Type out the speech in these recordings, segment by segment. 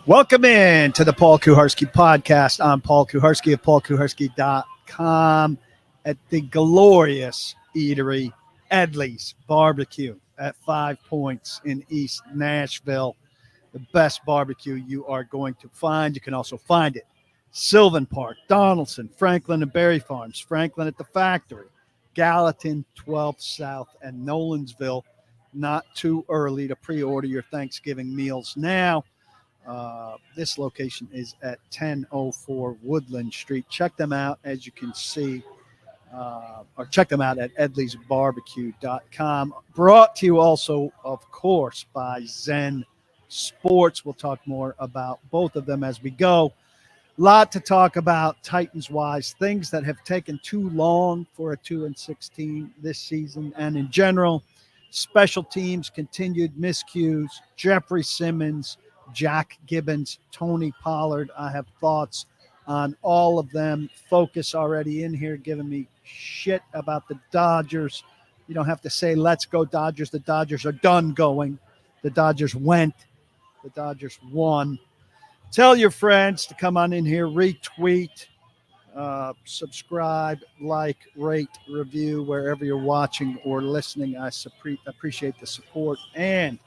Welcome in to the Paul Kuharsky podcast. I'm Paul Kuharsky of paulkuharsky.com at the glorious eatery Edleys Barbecue at 5 Points in East Nashville. The best barbecue you are going to find. You can also find it Sylvan Park, Donaldson, Franklin and Berry Farms, Franklin at the Factory, Gallatin, 12th South, and Nolensville. Not too early to pre-order your Thanksgiving meals now. This location is at 1004 Woodland Street. Check them out, as you can see, or check them out at edleysbarbecue.com. Brought to you also, of course, by Zen Sports. We'll talk more about both of them as we go. Lot to talk about Titans-wise, things that have taken too long for a 2-16 this season and in general. Special teams, continued miscues, Jeffery, Simmons, Jack Gibbons, Tony Pollard. I have thoughts on all of them. Focus already in here giving me shit about the Dodgers. You don't have to say, let's go Dodgers. The Dodgers are done going. The Dodgers went. The Dodgers won. Tell your friends to come on in here, retweet, subscribe, like, rate, review, wherever you're watching or listening. I appreciate the support. And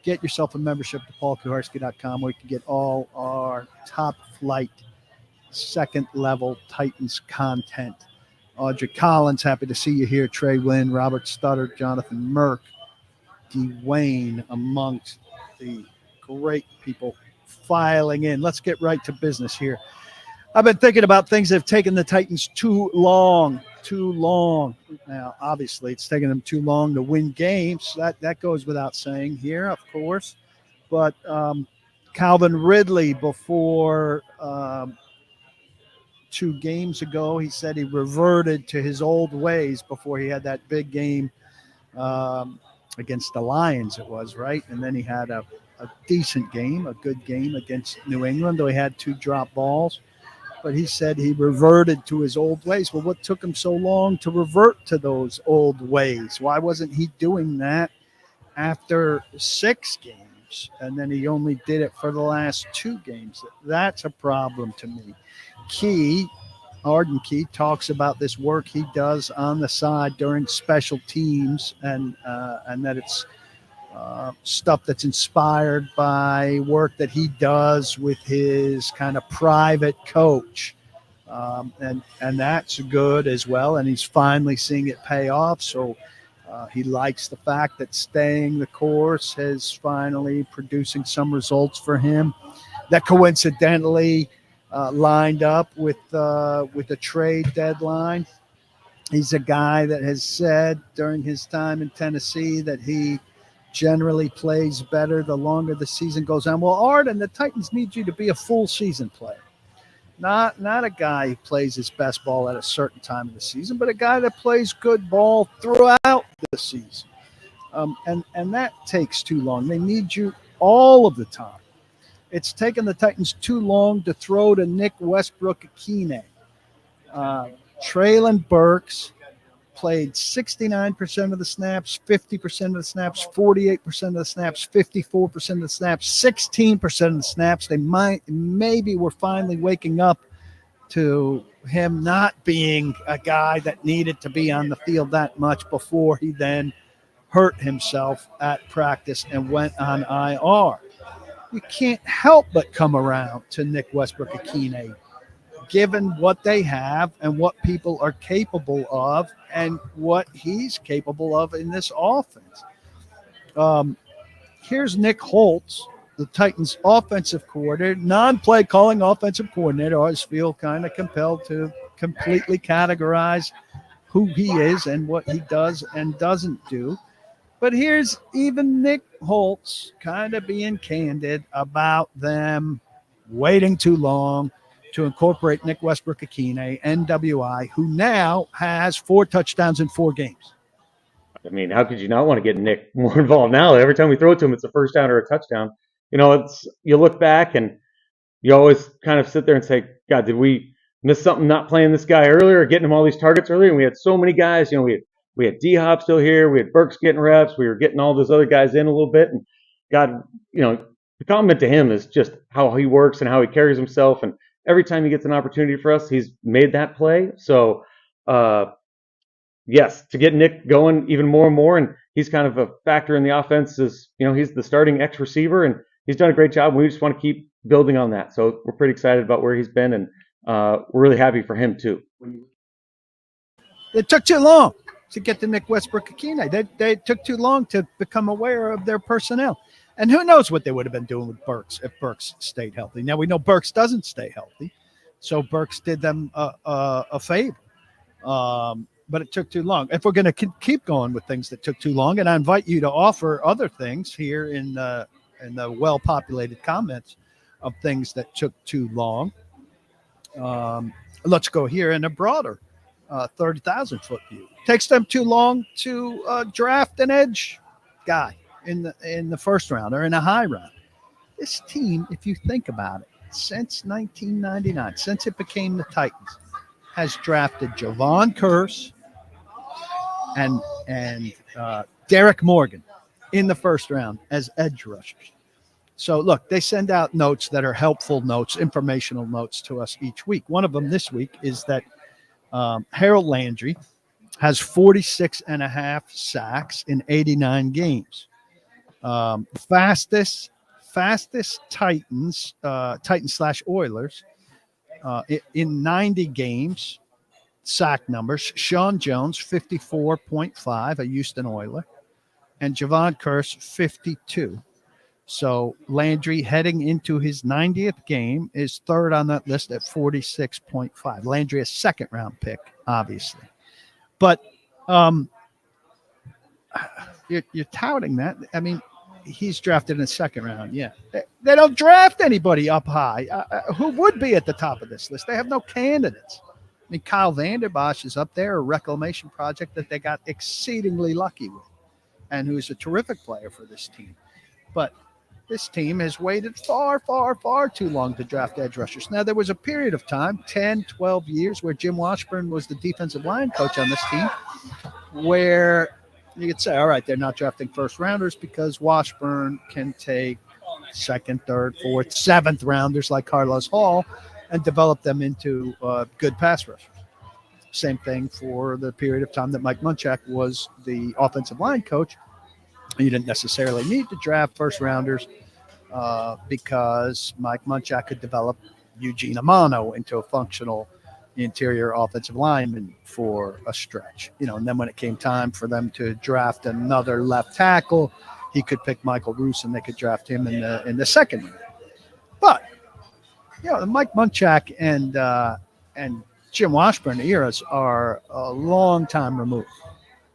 get yourself a membership to paulkuharsky.com where you can get all our top flight, second level Titans content. Audrey Collins, happy to see you here. Trey Wynn, Robert Stutter, Jonathan Merck, Dwayne, amongst the great people filing in. Let's get right to business here. I've been thinking about things that have taken the Titans too long. Now, obviously, it's taken them too long to win games. That goes without saying here, of course. But Calvin Ridley, before 2 games ago, he said he reverted to his old ways before he had that big game against the Lions, it was, right? And then he had a decent game, a good game against New England, though he had 2 drop balls. But he said he reverted to his old ways. Well, what took him so long to revert to those old ways? Why wasn't he doing that after 6 games? And then he only did it for the last 2 games. That's a problem to me. Arden Key talks about this work he does on the side during special teams and that it's stuff that's inspired by work that he does with his kind of private coach. And that's good as well. And he's finally seeing it pay off. So he likes the fact that staying the course is finally producing some results for him that coincidentally lined up with the trade deadline. He's a guy that has said during his time in Tennessee that he generally plays better the longer the season goes on. Well, Arden, the Titans need you to be a full season player. Not a guy who plays his best ball at a certain time of the season, but a guy that plays good ball throughout the season. And that takes too long. They need you all of the time. It's taken the Titans too long to throw to Nick Westbrook-Ikhine. Traylon Burks played 69% of the snaps, 50% of the snaps, 48% of the snaps, 54% of the snaps, 16% of the snaps. They maybe were finally waking up to him not being a guy that needed to be on the field that much before he then hurt himself at practice and went on IR. You can't help but come around to Nick Westbrook-Ikhine, given what they have and what people are capable of and what he's capable of in this offense. Here's Nick Holtz, the Titans' offensive coordinator, non-play calling offensive coordinator. I always feel kind of compelled to completely categorize who he is and what he does and doesn't do. But here's even Nick Holtz kind of being candid about them waiting too long to incorporate Nick Westbrook-Ikhine, NWI, who now has 4 touchdowns in 4 games. I mean, how could you not want to get Nick more involved now? Every time we throw it to him, it's a first down or a touchdown. You know, you look back and you always kind of sit there and say, God, did we miss something not playing this guy earlier or getting him all these targets earlier? And we had so many guys. You know, we had D-Hop still here. We had Burks getting reps. We were getting all those other guys in a little bit. And God, you know, the compliment to him is just how he works and how he carries himself. And every time he gets an opportunity for us, he's made that play. So, yes, to get Nick going even more and more, and he's kind of a factor in the offense. Is he's the starting X receiver, and he's done a great job. We just want to keep building on that. So we're pretty excited about where he's been, and we're really happy for him too. It took too long to get to Nick Westbrook-Ikhine. They took too long to become aware of their personnel. And who knows what they would have been doing with Burks if Burks stayed healthy. Now, we know Burks doesn't stay healthy, so Burks did them a favor. But it took too long. If we're going to keep going with things that took too long, and I invite you to offer other things here in the well-populated comments of things that took too long, let's go here in a broader 30,000-foot view. Takes them too long to draft an edge guy in the first round or in a high round. This team, if you think about it, since 1999, since it became the Titans, has drafted Javon Curse and Derek Morgan in the first round as edge rushers. So, look, they send out notes that are helpful notes, informational notes to us each week. One of them this week is that Harold Landry has 46.5 sacks in 89 games. Fastest Titans / Oilers in 90 games, sack numbers. Sean Jones, 54.5, a Houston Oiler, and Javon Curse, 52. So Landry, heading into his 90th game, is third on that list at 46.5. Landry, a second-round pick, obviously. But you're touting that. I mean, he's drafted in the second round, yeah. They don't draft anybody up high. Who would be at the top of this list? They have no candidates. I mean, Kyle Vanderbosch is up there, a reclamation project that they got exceedingly lucky with, and who's a terrific player for this team. But this team has waited far, far, far too long to draft edge rushers. Now, there was a period of time, 10, 12 years, where Jim Washburn was the defensive line coach on this team, where you could say, all right, they're not drafting first rounders because Washburn can take second, third, fourth, seventh rounders like Carlos Hall and develop them into good pass rushers. Same thing for the period of time that Mike Munchak was the offensive line coach. You didn't necessarily need to draft first rounders because Mike Munchak could develop Eugene Amano into a functional interior offensive lineman for a stretch. And then when it came time for them to draft another left tackle, he could pick Michael Roos and they could draft him in the second round. But the Mike Munchak and Jim Washburn eras are a long time removed.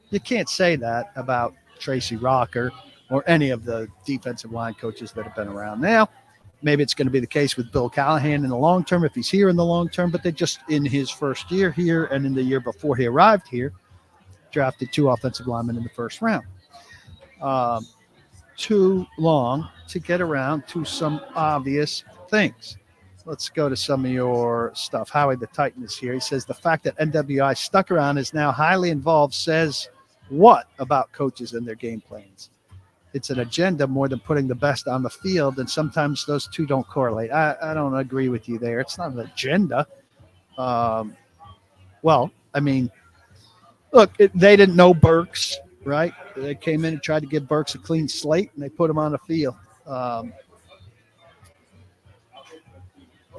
You can't say that about Tracy Rocker or any of the defensive line coaches that have been around now. Maybe it's going to be the case with Bill Callahan in the long term if he's here in the long term, but they just, in his first year here and in the year before he arrived here, drafted 2 offensive linemen in the first round. Too long to get around to some obvious things. Let's go to some of your stuff. Howie the Titan is here. He says the fact that NWI stuck around is now highly involved says what about coaches and their game plans? It's an agenda more than putting the best on the field, and sometimes those two don't correlate. I don't agree with you there. It's not an agenda. Well, I mean, look, they didn't know Burks, right? They came in and tried to give Burks a clean slate, and they put him on the field.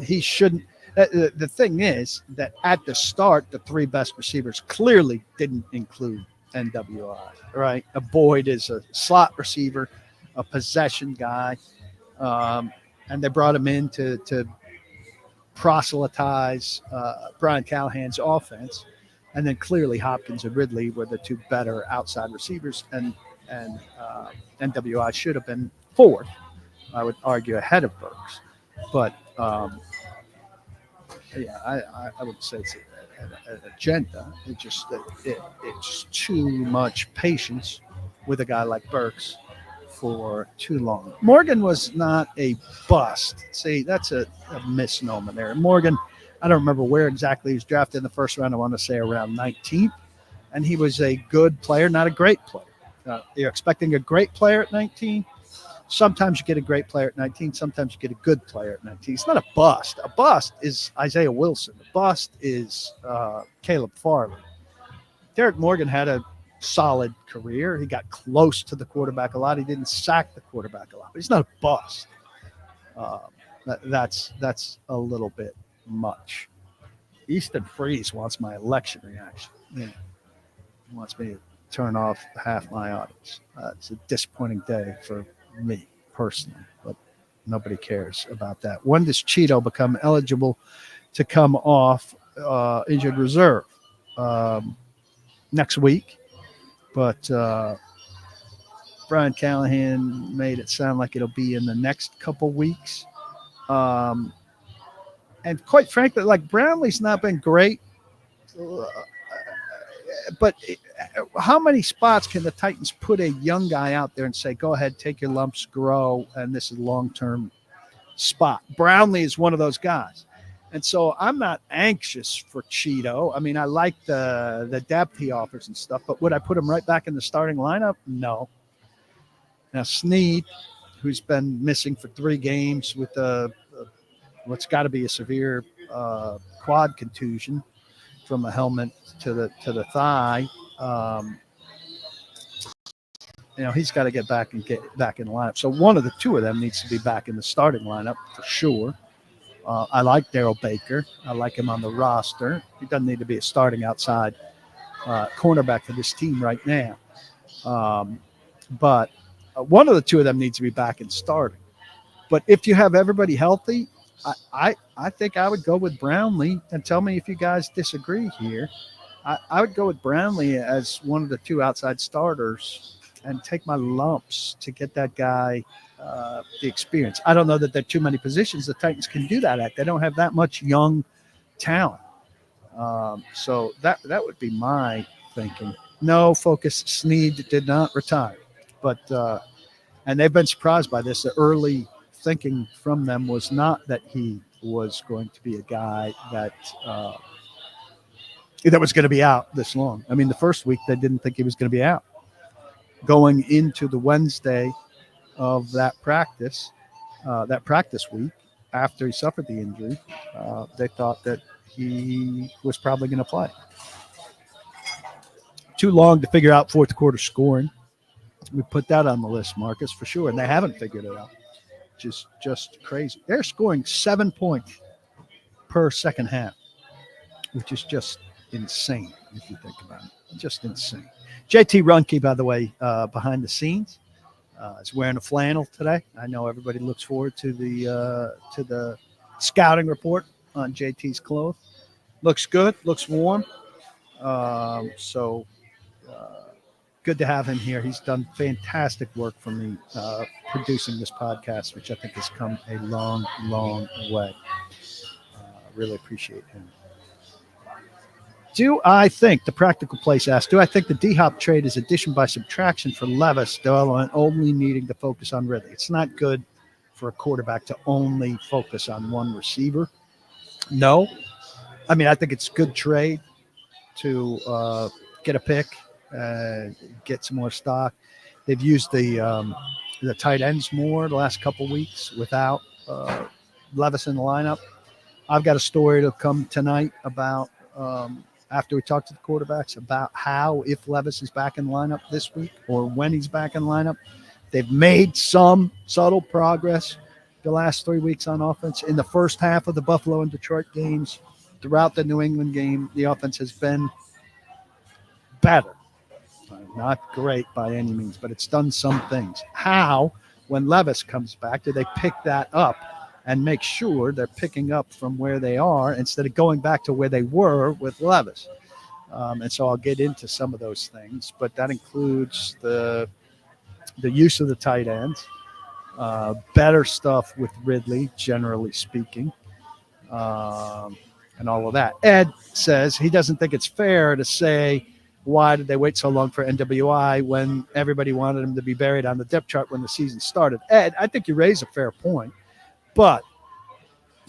He shouldn't. The thing is that at the start, the 3 best receivers clearly didn't include NWI, right? A Boyd is a slot receiver, a possession guy, and they brought him in to proselytize Brian Callahan's offense. And then clearly Hopkins and Ridley were the 2 better outside receivers, and NWI should have been 4th, I would argue, ahead of Burks. But I would say it's an agenda. It's too much patience with a guy like Burks for too long. Morgan was not a bust. See, that's a misnomer there. Morgan, I don't remember where exactly he was drafted in the first round. I want to say around 19th. And he was a good player, not a great player. You're expecting a great player at 19? Sometimes you get a great player at 19. Sometimes you get a good player at 19. It's not a bust. A bust is Isaiah Wilson. A bust is Caleb Farley. Derek Morgan had a solid career. He got close to the quarterback a lot. He didn't sack the quarterback a lot. But he's not a bust. That's a little bit much. Easton Freeze wants my election reaction. Yeah. He wants me to turn off half my audience. It's a disappointing day for me personally, but nobody cares about that. When does Cheeto become eligible to come off injured reserve? Next week. But Brian Callahan made it sound like it'll be in the next couple weeks. And quite frankly, like Brownlee's not been great. But how many spots can the Titans put a young guy out there and say, go ahead, take your lumps, grow, and this is a long-term spot? Brownlee is one of those guys. And so I'm not anxious for Cheeto. I mean, I like the depth he offers and stuff, but would I put him right back in the starting lineup? No. Now, Snead, who's been missing for 3 games with what's got to be a severe quad contusion from a helmet to the thigh, he's got to get back in the lineup. So one of the two of them needs to be back in the starting lineup for sure. I like Daryl Baker. I like him on the roster. He doesn't need to be a starting outside cornerback for this team right now. But one of the two of them needs to be back in starting. But if you have everybody healthy, I think I would go with Brownlee, and tell me if you guys disagree here. I would go with Brownlee as one of the 2 outside starters and take my lumps to get that guy the experience. I don't know that there are too many positions the Titans can do that at. They don't have that much young talent. So that would be my thinking. No, Focus Snead did not retire. But and they've been surprised by this. The early thinking from them was not that he was going to be a guy that was going to be out this long. I mean, the first week they didn't think he was going to be out. Going into the Wednesday of that practice week after he suffered the injury, they thought that he was probably going to play. Too long to figure out fourth quarter scoring. We put that on the list, Marcus, for sure, and they haven't figured it out. Just crazy. They're scoring 7 points per second half, which is just insane if you think about it. Just insane. JT Runke, by the way, behind the scenes, is wearing a flannel today. I know everybody looks forward to the scouting report on JT's clothes. Looks good. Looks warm. So good to have him here. He's done fantastic work for me producing this podcast, which I think has come a long, long way. Really appreciate him. Do I think, the Practical Place asks, do I think the D-Hop trade is addition by subtraction for Levis, development only needing to focus on Ridley? It's not good for a quarterback to only focus on one receiver. No. I mean, I think it's a good trade to get a pick, get some more stock. They've used the tight ends more the last couple weeks without Levis in the lineup. I've got a story to come tonight about after we talk to the quarterbacks about how, if Levis is back in the lineup this week or when he's back in the lineup, they've made some subtle progress the last 3 weeks on offense. In the first half of the Buffalo and Detroit games, throughout the New England game, the offense has been better. Not great by any means, but it's done some things. How, when Levis comes back, do they pick that up and make sure they're picking up from where they are instead of going back to where they were with Levis? And so I'll get into some of those things, but that includes the use of the tight ends, better stuff with Ridley, generally speaking, and all of that. Ed says he doesn't think it's fair to say, why did they wait so long for NWI when everybody wanted him to be buried on the depth chart when the season started? Ed, I think you raise a fair point. But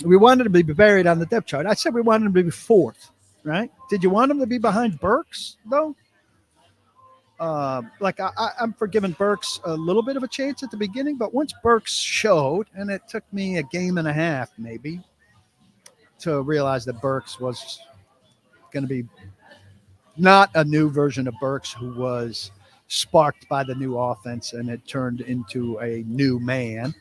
we wanted him to be buried on the depth chart. I said we wanted him to be 4th, right? Did you want him to be behind Burks, though? I'm forgiving Burks a little bit of a chance at the beginning, but once Burks showed, and it took me a game and a half maybe to realize that Burks was going to be not a new version of Burks who was sparked by the new offense and had turned into a new man.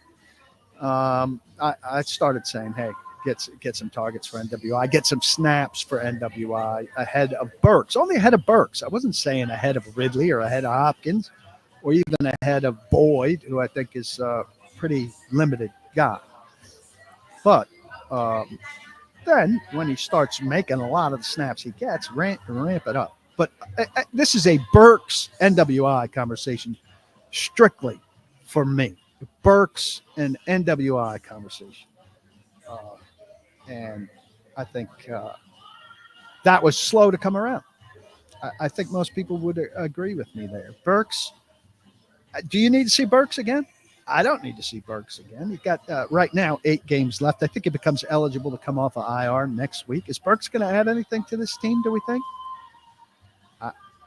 I started saying, hey, get some targets for NWI, get some snaps for NWI ahead of Burks, only ahead of Burks. I wasn't saying ahead of Ridley or ahead of Hopkins or even ahead of Boyd, who I think is a pretty limited guy. But then when he starts making a lot of the snaps he gets, ramp it up. But this is a Burks NWI conversation strictly for me. Burks and NWI conversation. And I think that was slow to come around. I think most people would agree with me there. Burks, do you need to see Burks again? I don't need to see Burks again. He's got right now 8 games left. I think he becomes eligible to come off of IR next week. Is Burks going to add anything to this team, do we think?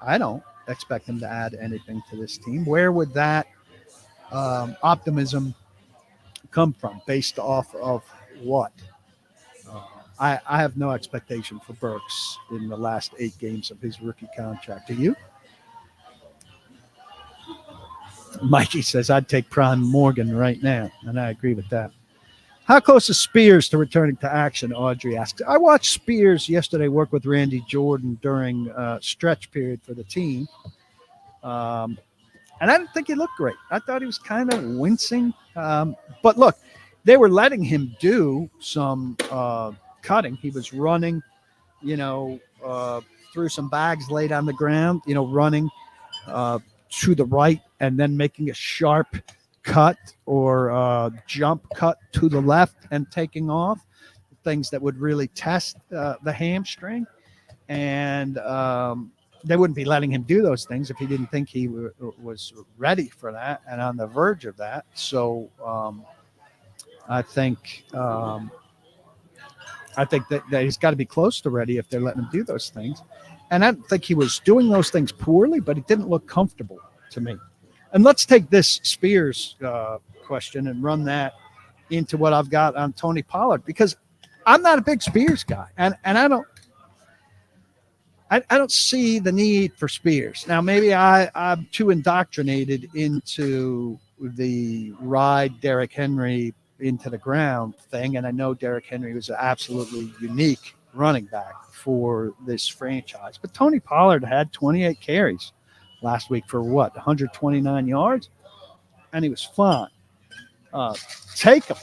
I don't expect him to add anything to this team. Where would that optimism come from? Based off of what? I have no expectation for Burks in the last 8 games of his rookie contract. Do you? Mikey says, I'd take Prime Morgan right now, and I agree with that. How close is Spears to returning to action, Audrey asks. I watched Spears yesterday work with Randy Jordan during a stretch period for the team, and I didn't think he looked great. I thought he was kind of wincing. But look, they were letting him do some cutting. He was running, through some bags laid on the ground, running to the right and then making a sharp cut or jump cut to the left and taking off, things that would really test the hamstring. And they wouldn't be letting him do those things if he didn't think he was ready for that and on the verge of that. So I think that he's got to be close to ready if they're letting him do those things. And I don't think he was doing those things poorly, but he didn't look comfortable to me. And let's take this Spears question and run that into what I've got on Tony Pollard, because I'm not a big Spears guy, and I don't see the need for Spears. Now, maybe I'm too indoctrinated into the ride Derrick Henry into the ground thing, and I know Derrick Henry was an absolutely unique running back for this franchise. But Tony Pollard had 28 carries last week for 129 yards, and he was fine. Take him.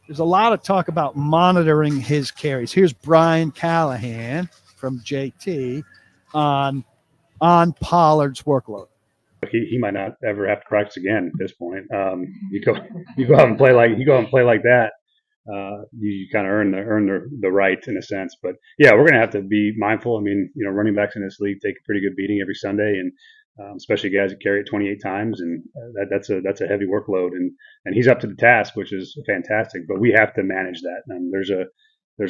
There's a lot of talk about monitoring his carries. Here's Brian Callahan from JT on Pollard's workload. He might not ever have to practice again at this point. You go out and play like that. You kind of earn the right in a sense. But yeah, we're gonna have to be mindful. I mean, running backs in this league take a pretty good beating every Sunday, and especially guys that carry it 28 times, and that's a heavy workload. And he's up to the task, which is fantastic. But we have to manage that. And there's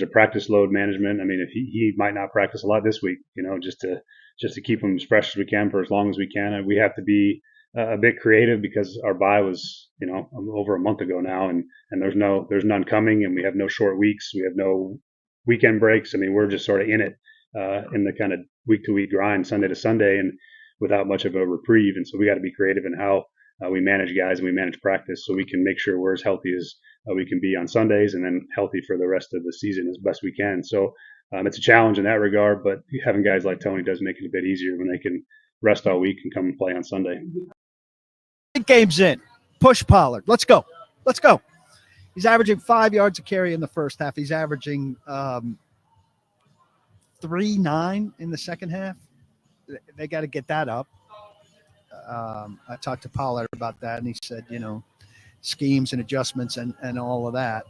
a practice load management. I mean, if he might not practice a lot this week, just to keep him as fresh as we can for as long as we can. And we have to be a bit creative because our bye was, over a month ago now, and there's none coming, and we have no short weeks. We have no weekend breaks. I mean, we're just sort of in it, in the kind of week to week grind, Sunday to Sunday, and without much of a reprieve. And so we got to be creative in how we manage guys and we manage practice so we can make sure we're as healthy as we can be on Sundays, and then healthy for the rest of the season as best we can. So it's a challenge in that regard, but having guys like Tony does make it a bit easier when they can rest all week and come and play on Sunday. Big game's in. Push Pollard. Let's go. He's averaging 5 yards a carry in the first half. He's averaging 3.9 in the second half. They got to get that up. I talked to Pollard about that, and he said, schemes and adjustments and all of that.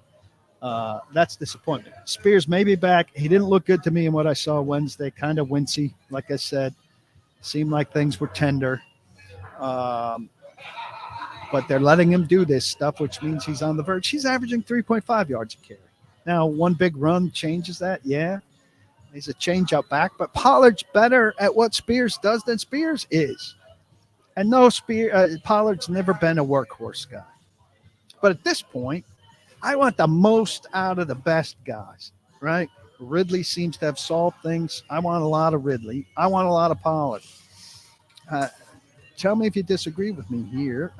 That's disappointment. Spears may be back. He didn't look good to me in what I saw Wednesday. Kind of wincy, like I said. Seemed like things were tender. But they're letting him do this stuff, which means he's on the verge. He's averaging 3.5 yards a carry. Now, one big run changes that, yeah. He's a change-up back, but Pollard's better at what Spears does than Spears is. And no, Pollard's never been a workhorse guy. But at this point, I want the most out of the best guys, right? Ridley seems to have solved things. I want a lot of Ridley. I want a lot of Pollard. Tell me if you disagree with me here.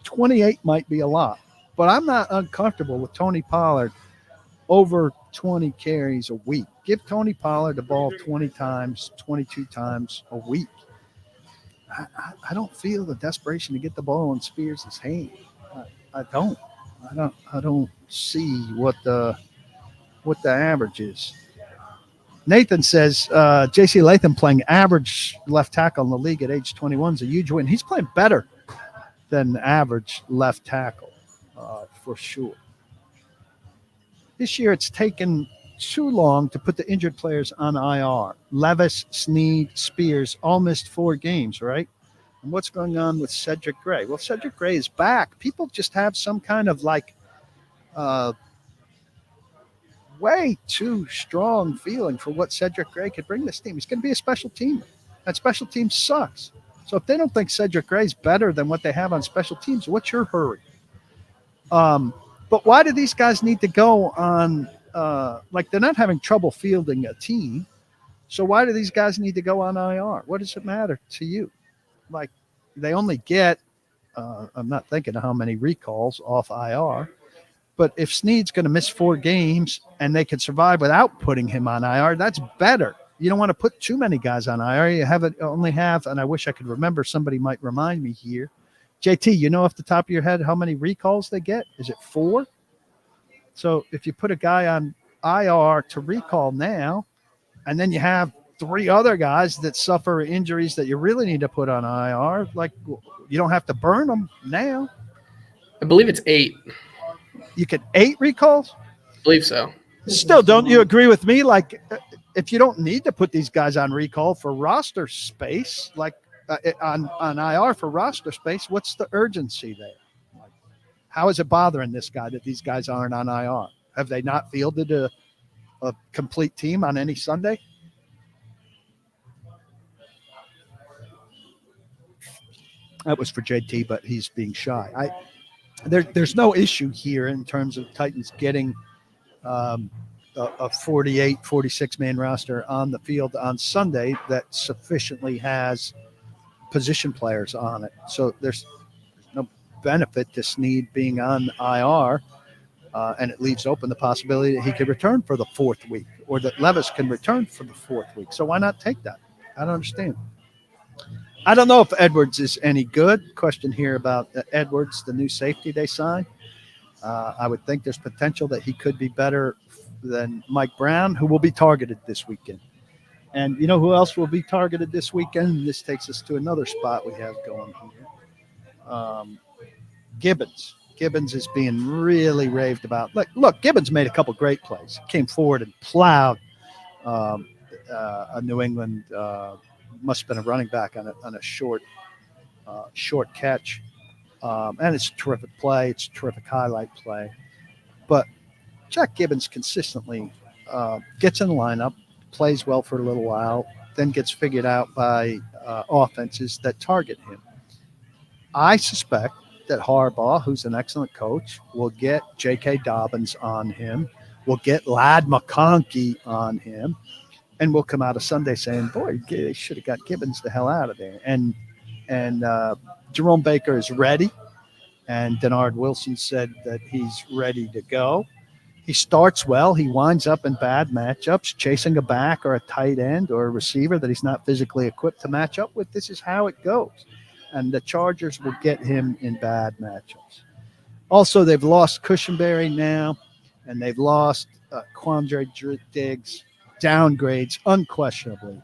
28 might be a lot, but I'm not uncomfortable with Tony Pollard over 20 carries a week. Give Tony Pollard the ball 20 times, 22 times a week. I don't feel the desperation to get the ball in Spears' hand. I don't. I don't see what the average is. Nathan says J.C. Latham playing average left tackle in the league at age 21 is a huge win. He's playing better than average left tackle for sure. This year it's taken too long to put the injured players on IR. Levis, Snead, Spears all missed 4 games, right? And what's going on with Cedric Gray? Well, Cedric Gray is back. People just have some kind of way too strong feeling for what Cedric Gray could bring this team. He's going to be a special teamer. That special team sucks. So if they don't think Cedric Gray's better than what they have on special teams, what's your hurry? But why do these guys need to go on? They're not having trouble fielding a team. So why do these guys need to go on IR? What does it matter to you? Like, they only get, I'm not thinking of how many recalls off IR. But if Snead's going to miss 4 games and they can survive without putting him on IR, that's better. You don't want to put too many guys on IR. You only have, and I wish I could remember, somebody might remind me here. JT, you know off the top of your head how many recalls they get? Is it 4? So if you put a guy on IR to recall now, and then you have 3 other guys that suffer injuries that you really need to put on IR, you don't have to burn them now. I believe it's 8. You get 8 recalls? I believe so. Still, don't you agree with me? If you don't need to put these guys on recall for roster space, on IR for roster space, what's the urgency there? How is it bothering this guy that these guys aren't on IR? Have they not fielded a complete team on any Sunday? That was for JT, but he's being shy. There's no issue here in terms of Titans getting a 48, 46-man roster on the field on Sunday that sufficiently has position players on it. So there's no benefit to Snead being on IR, and it leaves open the possibility that he could return for the 4th week, or that Levis can return for the 4th week. So why not take that? I don't understand. I don't know if Edwards is any good. Question here about Edwards, the new safety they signed. I would think there's potential that he could be better than Mike Brown, who will be targeted this weekend. And you know who else will be targeted this weekend? This takes us to another spot we have going here. Gibbons. Gibbons is being really raved about. Look, Gibbons made a couple great plays. Came forward and plowed a New England must have been a running back on a short catch. And it's a terrific play. It's a terrific highlight play. But Jack Gibbons consistently gets in the lineup, plays well for a little while, then gets figured out by offenses that target him. I suspect that Harbaugh, who's an excellent coach, will get J.K. Dobbins on him, will get Ladd McConkey on him, and we'll come out of Sunday saying, boy, they should have got Gibbons the hell out of there. And Jerome Baker is ready, and Denard Wilson said that he's ready to go. He starts well. He winds up in bad matchups, chasing a back or a tight end or a receiver that he's not physically equipped to match up with. This is how it goes. And the Chargers will get him in bad matchups. Also, they've lost Cushenberry now, and they've lost Quandre Diggs. Downgrades, unquestionably,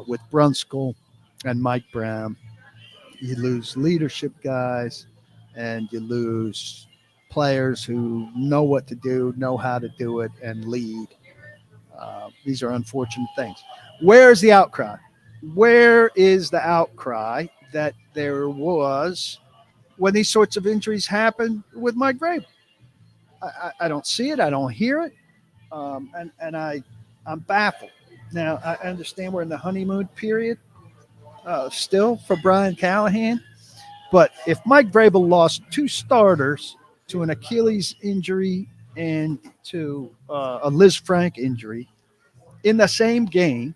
with Brunskill and Mike Brown. You lose leadership guys, and you lose players who know what to do, know how to do it, and lead. These are unfortunate things. Where's the outcry? Where is the outcry that there was when these sorts of injuries happen with Mike Vrabel? I don't see it. I don't hear it. And I'm baffled. Now, I understand we're in the honeymoon period, still for Brian Callahan. But if Mike Vrabel lost 2 starters to an Achilles injury and to a Liz Frank injury in the same game,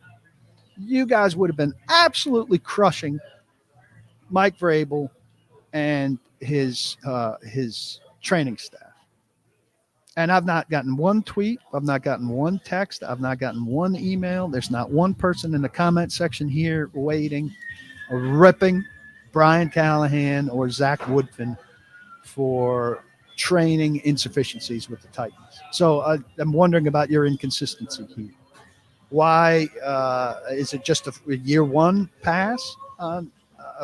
you guys would have been absolutely crushing Mike Vrabel and his training staff. And I've not gotten one tweet. I've not gotten one text. I've not gotten one email. There's not one person in the comment section here waiting or ripping Brian Callahan or Zach Woodfin for training insufficiencies with the Titans. So I'm wondering about your inconsistency here. Why is it just a year one pass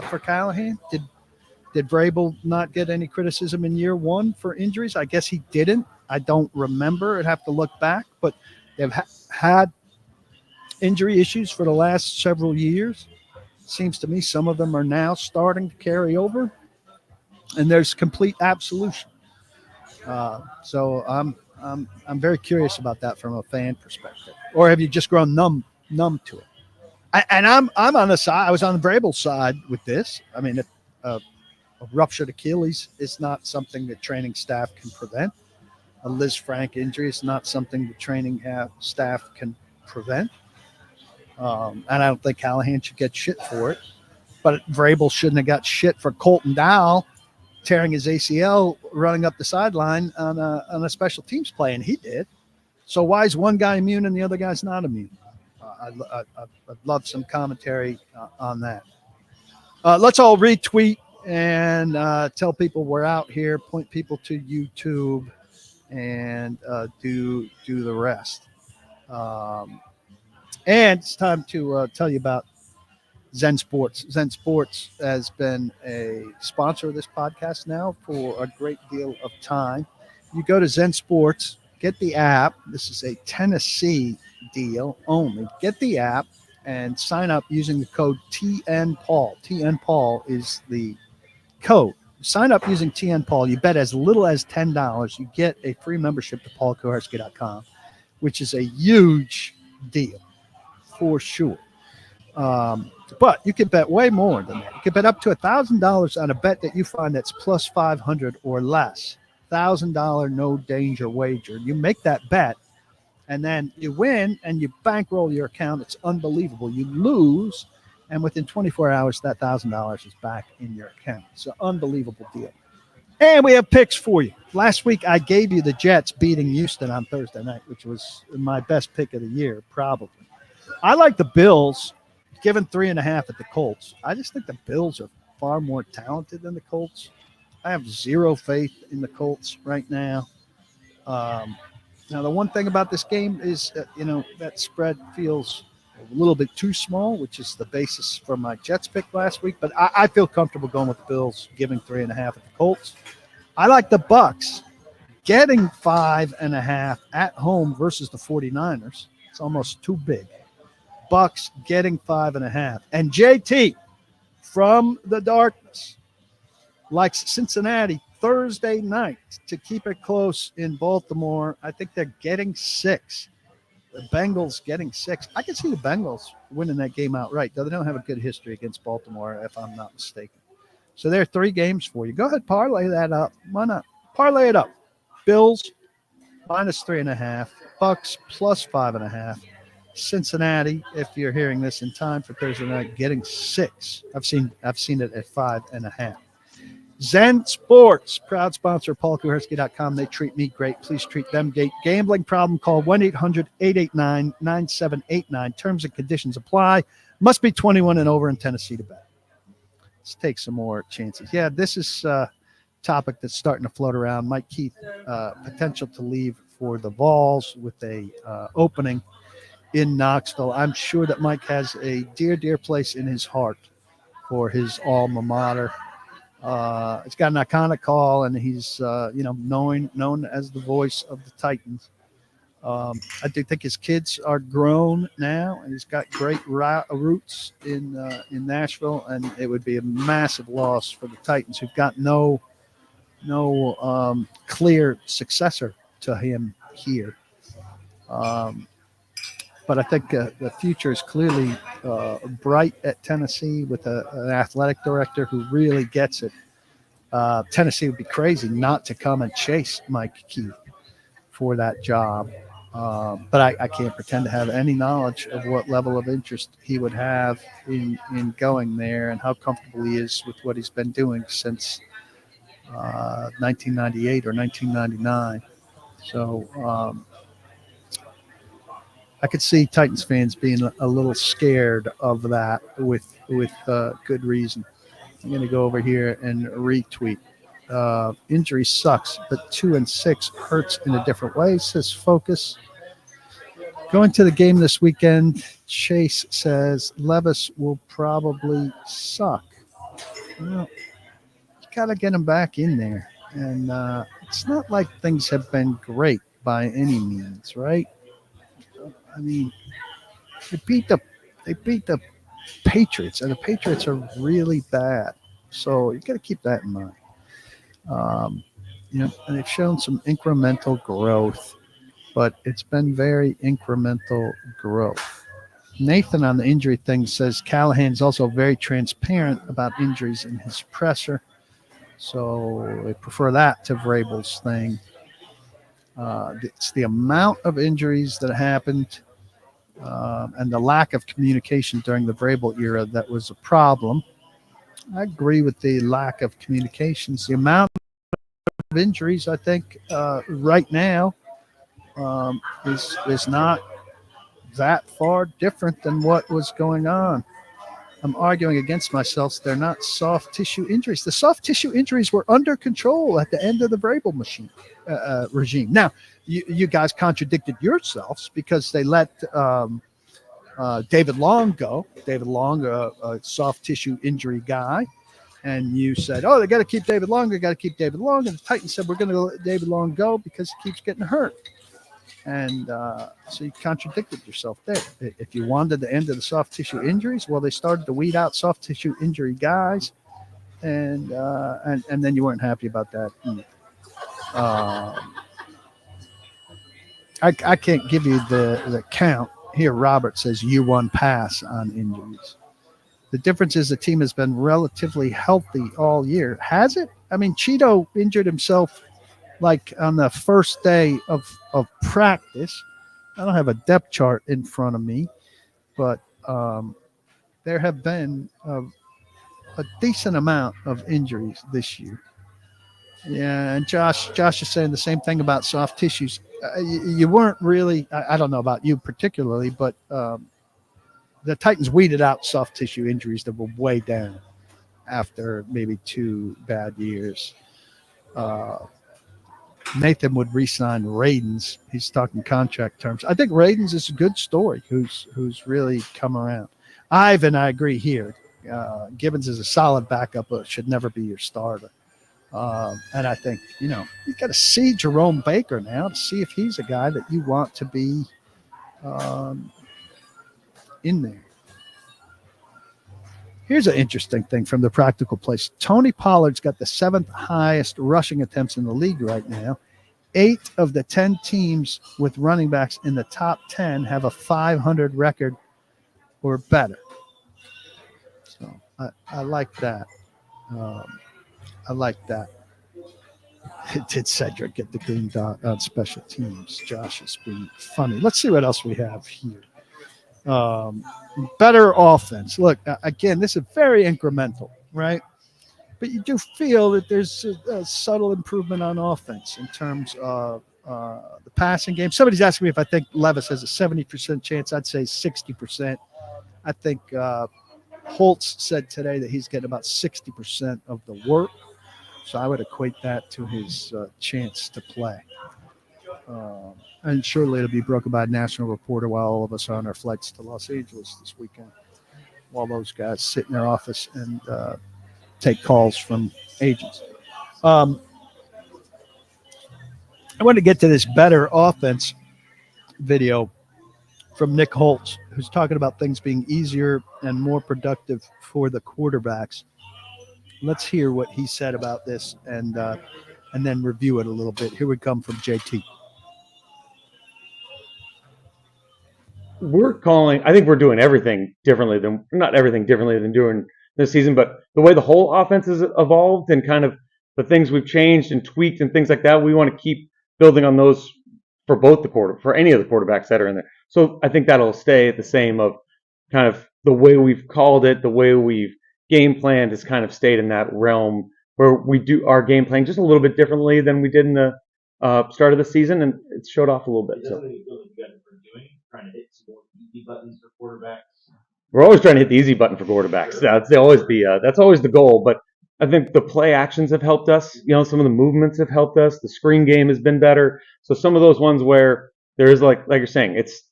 for Callahan? Did Vrabel not get any criticism in year one for injuries? I guess he didn't. I don't remember. I'd have to look back, but they've had injury issues for the last several years. Seems to me some of them are now starting to carry over, and there's complete absolution. So I'm very curious about that from a fan perspective. Or have you just grown numb to it? I'm on the side. I was on the Vrabel side with this. I mean, a ruptured Achilles is not something that training staff can prevent. A Liz Frank injury is not something the training staff can prevent. And I don't think Callahan should get shit for it. But Vrabel shouldn't have got shit for Colton Dowell tearing his ACL running up the sideline on a special teams play, and he did. So why is one guy immune and the other guy's not immune? I'd love some commentary on that. Let's all retweet and tell people we're out here, point people to YouTube, and do the rest. And it's time to tell you about Zen Sports. Zen Sports has been a sponsor of this podcast now for a great deal of time. You go to Zen Sports, get the app. This is a Tennessee deal only. Get the app and sign up using the code TNPaul. TNPaul is the code. Sign up using TNPaul. You bet as little as $10. You get a free membership to paulkuharsky.com, which is a huge deal for sure. But you can bet way more than that. You can bet up to $1,000 on a bet that you find that's plus 500 or less. $1,000 no danger wager. You make that bet, and then you win, and you bankroll your account. It's unbelievable. You lose, and within 24 hours, that $1,000 is back in your account. It's an unbelievable deal. And we have picks for you. Last week, I gave you the Jets beating Houston on Thursday night, which was my best pick of the year, probably. I like the Bills, given 3.5 at the Colts. I just think the Bills are far more talented than the Colts. I have zero faith in the Colts right now. Now, the one thing about this game is, that spread feels a little bit too small, which is the basis for my Jets pick last week. But I feel comfortable going with the Bills, giving 3.5 at the Colts. I like the Bucks getting 5.5 at home versus the 49ers. It's almost too big. Bucks getting 5.5. And JT from the darkness likes Cincinnati Thursday night to keep it close in Baltimore. I think they're getting 6. The Bengals getting 6. I can see the Bengals winning that game outright, though they don't have a good history against Baltimore, if I'm not mistaken. So there are 3 games for you. Go ahead, parlay that up. Why not? Parlay it up. Bills minus 3.5. Bucks plus 5.5. Cincinnati, if you're hearing this in time for Thursday night, getting 6. I've seen it at 5.5. Zen Sports, proud sponsor of paulkuharsky.com. They treat me great. Please treat them great. Gambling problem, call 1-800-889-9789. Terms and conditions apply. Must be 21 and over in Tennessee to bet. Let's take some more chances. Yeah, this is a topic that's starting to float around. Mike Keith, potential to leave for the Vols with a opening in Knoxville. I'm sure that Mike has a dear, dear place in his heart for his alma mater. It's got an iconic call, and he's known as the voice of the Titans. I do think his kids are grown now, and he's got great roots in Nashville, and it would be a massive loss for the Titans, who've got no clear successor to him here. But but I think the future is clearly bright at Tennessee with an athletic director who really gets it. Tennessee would be crazy not to come and chase Mike Key for that job. But I can't pretend to have any knowledge of what level of interest he would have in going there and how comfortable he is with what he's been doing since 1998 or 1999. So I could see Titans fans being a little scared of that with good reason. I'm going to go over here and retweet. Injury sucks, but 2-6 hurts in a different way, says Focus. Going to the game this weekend, Chase says Levis will probably suck. Well, you got to get him back in there. And it's not like things have been great by any means, right? I mean, they beat the Patriots, and the Patriots are really bad. So you got to keep that in mind. And they've shown some incremental growth, but it's been very incremental growth. Nathan on the injury thing says Callahan's also very transparent about injuries in his presser. So I prefer that to Vrabel's thing. It's the amount of injuries that happened and the lack of communication during the Vrabel era that was a problem. I agree with the lack of communications. The amount of injuries, I think, right now is not that far different than what was going on. I'm arguing against myself. They're not soft tissue injuries. The soft tissue injuries were under control at the end of the Vrabel regime. Now, you guys contradicted yourselves because they let David Long go. David Long, a soft tissue injury guy. And you said, oh, they got to keep David Long. They got to keep David Long. And the Titans said, we're going to let David Long go because he keeps getting hurt. And so you contradicted yourself there. If you wanted the end of the soft tissue injuries, well, they started to weed out soft tissue injury guys. And then you weren't happy about that either. I can't give you the count. Here, Robert says U1 pass on injuries. The difference is the team has been relatively healthy all year. Has it? I mean, Cheeto injured himself like on the first day of practice. I don't have a depth chart in front of me, but there have been a decent amount of injuries this year. Yeah, and Josh is saying the same thing about soft tissues. You weren't really, I don't know about you particularly, but the Titans weeded out soft tissue injuries that were way down after maybe 2 bad years. Nathan would re-sign Radens. He's talking contract terms. I think Radens is a good story who's really come around. Ivan, I agree here. Gibbons is a solid backup, but should never be your starter. And I think, you've got to see Jerome Baker now to see if he's a guy that you want to be in there. Here's an interesting thing from the practical place. Tony Pollard's got the 7th highest rushing attempts in the league right now. 8 of the 10 teams with running backs in the top 10 have a 500 record or better. So I like that. I like that. Did Cedric get the green dot on special teams? Josh is being funny. Let's see what else we have here. Better offense. Look, again, this is very incremental, right? But you do feel that there's a subtle improvement on offense in terms of the passing game. Somebody's asking me if I think Levis has a 70% chance. I'd say 60%. I think Holtz said today that he's getting about 60% of the work. So I would equate that to his chance to play. And surely it'll be broken by a national reporter while all of us are on our flights to Los Angeles this weekend, while those guys sit in their office and take calls from agents. I want to get to this better offense video from Nick Holtz, who's talking about things being easier and more productive for the quarterbacks. Let's hear what he said about this and then review it a little bit. Here we come from JT. I think we're doing everything differently than, not everything differently than doing this season, but the way the whole offense has evolved and kind of the things we've changed and tweaked and things like that, we want to keep building on those for for any of the quarterbacks that are in there. So I think that'll stay the same of kind of the way we've called it, the way we've game planned has kind of stayed in that realm where we do our game playing just a little bit differently than we did in the start of the season, and it showed off a little bit. So. Trying to hit some more easy buttons for quarterbacks. We're always trying to hit the easy button for quarterbacks. That's always the goal. But I think the play actions have helped us. Some of the movements have helped us. The screen game has been better. So some of those ones where there is like you're saying, it's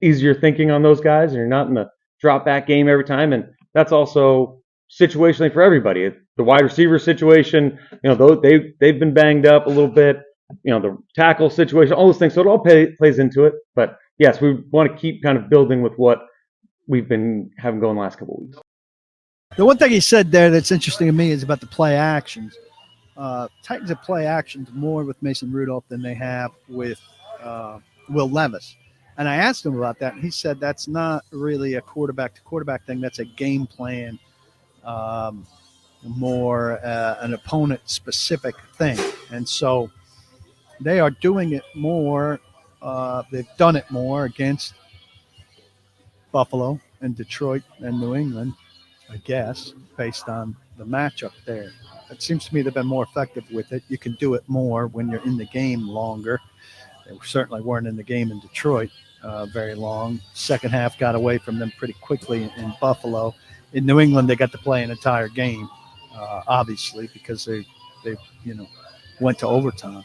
easier thinking on those guys, and you're not in the drop back game every time. And that's also situationally for everybody. The wide receiver situation, they've been banged up a little bit. The tackle situation, all those things. So it all plays into it. But yes, we want to keep kind of building with what we've been having going the last couple of weeks. The one thing he said there that's interesting to me is about the play actions. Titans have play actions more with Mason Rudolph than they have with Will Levis. And I asked him about that, and he said that's not really a quarterback-to-quarterback thing. That's a game plan, more an opponent-specific thing. And so they are doing it more. They've done it more against Buffalo and Detroit and New England, I guess, based on the matchup there. It seems to me they've been more effective with it. You can do it more when you're in the game longer. They certainly weren't in the game in Detroit very long. Second half got away from them pretty quickly in Buffalo. In New England, they got to play an entire game, obviously, because they went to overtime.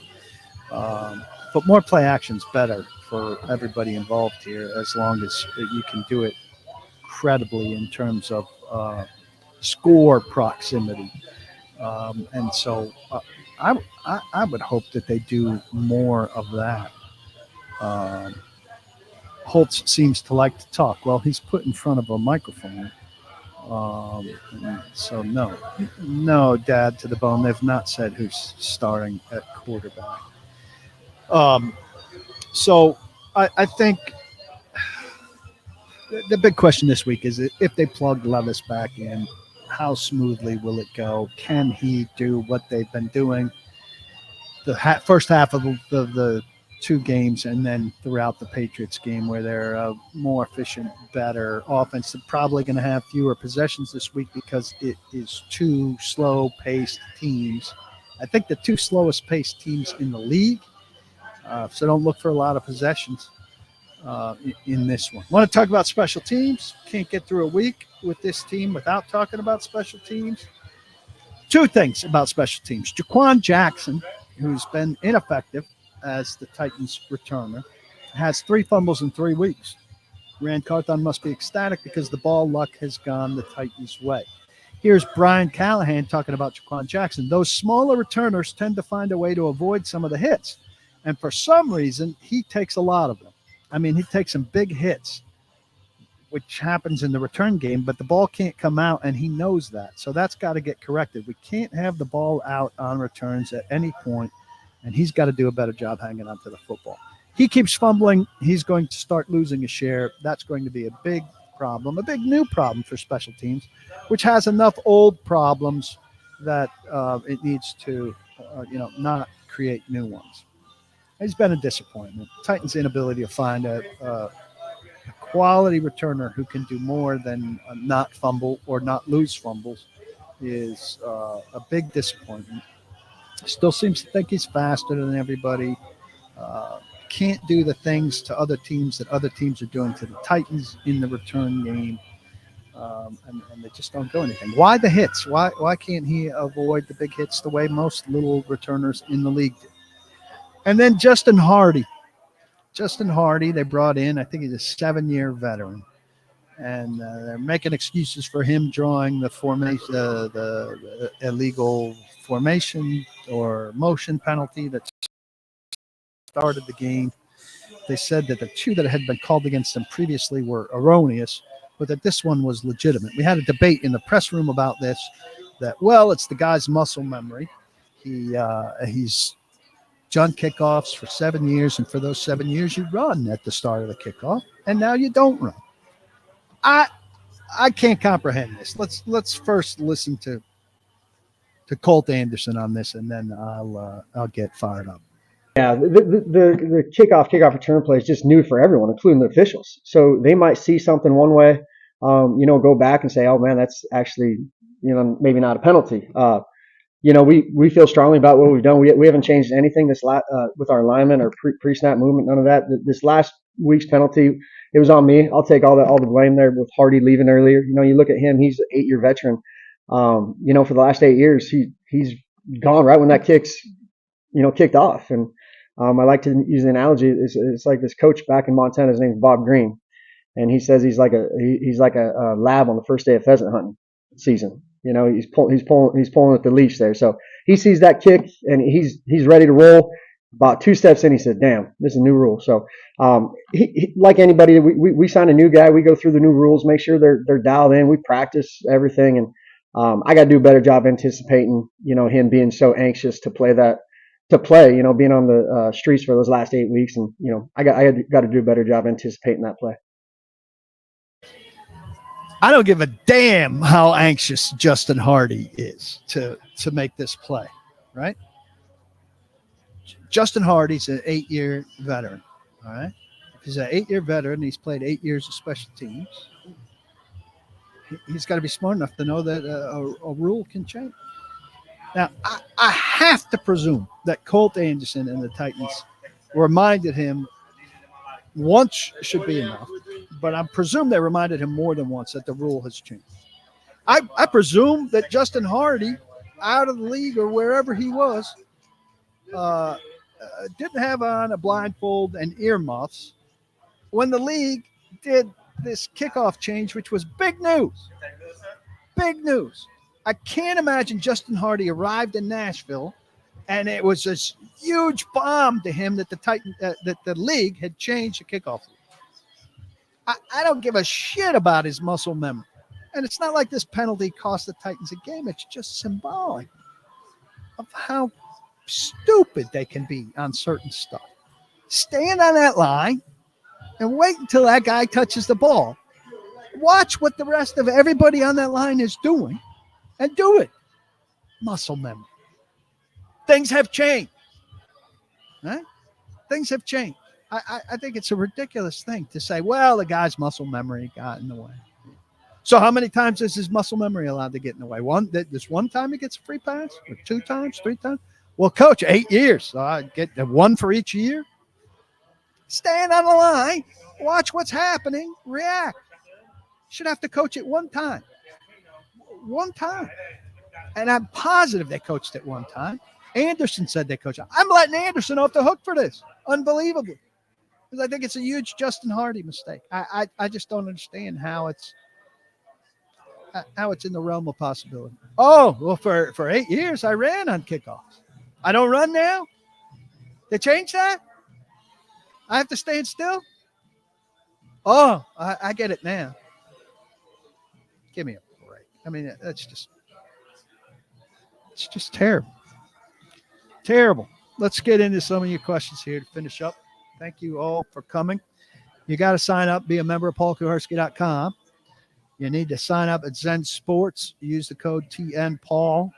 But more play action's better for everybody involved here, as long as you can do it credibly in terms of score proximity. And so I would hope that they do more of that. Holtz seems to like to talk. Well, he's put in front of a microphone. So no, Dad, to the bone. They've not said who's starting at quarterback. So I think the big question this week is if they plug Levis back in, how smoothly will it go? Can he do what they've been doing the first half of the two games and then throughout the Patriots game, where they're a more efficient, better offense? They're probably going to have fewer possessions this week because it is two slow-paced teams. I think the two slowest-paced teams in the league. So don't look for a lot of possessions in this one. Want to talk about special teams? Can't get through a week with this team without talking about special teams. Two things about special teams. Jaquan Jackson, who's been ineffective as the Titans returner, has 3 fumbles in 3 weeks. Rand Carthon must be ecstatic because the ball luck has gone the Titans' way. Here's Brian Callahan talking about Jaquan Jackson. Those smaller returners tend to find a way to avoid some of the hits. And for some reason, he takes a lot of them. I mean, he takes some big hits, which happens in the return game, but the ball can't come out, and he knows that. So that's got to get corrected. We can't have the ball out on returns at any point, and he's got to do a better job hanging on to the football. He keeps fumbling. He's going to start losing a share. That's going to be a big problem, a big new problem for special teams, which has enough old problems that it needs to, not create new ones. He's been a disappointment. Titans' inability to find a quality returner who can do more than not fumble or not lose fumbles is a big disappointment. Still seems to think he's faster than everybody. Can't do the things to other teams that other teams are doing to the Titans in the return game. And they just don't go anything. Why the hits? Why can't he avoid the big hits the way most little returners in the league do? And then Justin Hardy, they brought in, I think he's a 7-year veteran. And they're making excuses for him drawing the formation, the illegal formation or motion penalty that started the game. They said that the 2 that had been called against them previously were erroneous, but that this one was legitimate. We had a debate in the press room about this, that, well, it's the guy's muscle memory. He's coach on kickoffs for 7 years, and for those 7 years, you run at the start of the kickoff, and now you don't run. I can't comprehend this. Let's first listen to Colt Anderson on this, and then I'll get fired up. Yeah, the kickoff return play is just new for everyone, including the officials. So they might see something one way, go back and say, oh man, that's actually, maybe not a penalty. We feel strongly about what we've done. We haven't changed anything with our linemen or pre-snap movement, none of that. This last week's penalty, it was on me. I'll take all the blame there with Hardy leaving earlier. You look at him; he's an 8-year veteran. For the last 8 years, he's gone right when that kicked off. And I like to use the analogy. It's like this coach back in Montana. His name's Bob Green, and he says he's like a lab on the first day of pheasant hunting season. He's pulling at the leash there. So he sees that kick and he's ready to roll. About 2 steps in, he said, "Damn, this is a new rule." So he like anybody, we sign a new guy. We go through the new rules, make sure they're dialed in. We practice everything, and I got to do a better job anticipating, him being so anxious to play, being on the streets for those last 8 weeks, and I got to do a better job anticipating that play. I don't give a damn how anxious Justin Hardy is to make this play, right? Justin Hardy's an 8-year veteran, all right? If he's an 8-year veteran, he's played 8 years of special teams. He's got to be smart enough to know that a rule can change. Now, I have to presume that Colt Anderson and the Titans reminded him once should be enough, but I presume they reminded him more than once that the rule has changed. I presume that Justin Hardy, out of the league or wherever he was, didn't have on a blindfold and earmuffs when the league did this kickoff change, which was big news. Big news. I can't imagine Justin Hardy arrived in Nashville and it was this huge bomb to him that that the league had changed the kickoff. I don't give a shit about his muscle memory. And it's not like this penalty cost the Titans a game. It's just symbolic of how stupid they can be on certain stuff. Stand on that line and wait until that guy touches the ball. Watch what the rest of everybody on that line is doing and do it. Muscle memory. Things have changed. Right? Things have changed. I think it's a ridiculous thing to say, well, the guy's muscle memory got in the way. So how many times is his muscle memory allowed to get in the way? This one time he gets a free pass? Or 2 times? 3 times? Well, coach, 8 years. So I get 1 for each year. Stand on the line. Watch what's happening. React. Should have to coach it 1 time. 1 time. And I'm positive they coached it 1 time. Anderson said they coached it. I'm letting Anderson off the hook for this. Unbelievably. Because I think it's a huge Justin Hardy mistake. I just don't understand how it's in the realm of possibility. Oh, well, for 8 years, I ran on kickoffs. I don't run now? They changed that? I have to stand still? Oh, I get it now. Give me a break. I mean, it's just terrible. Terrible. Let's get into some of your questions here to finish up. Thank you all for coming. You got to sign up, be a member of PaulKuharsky.com. You need to sign up at Zen Sports. Use the code TNPaul.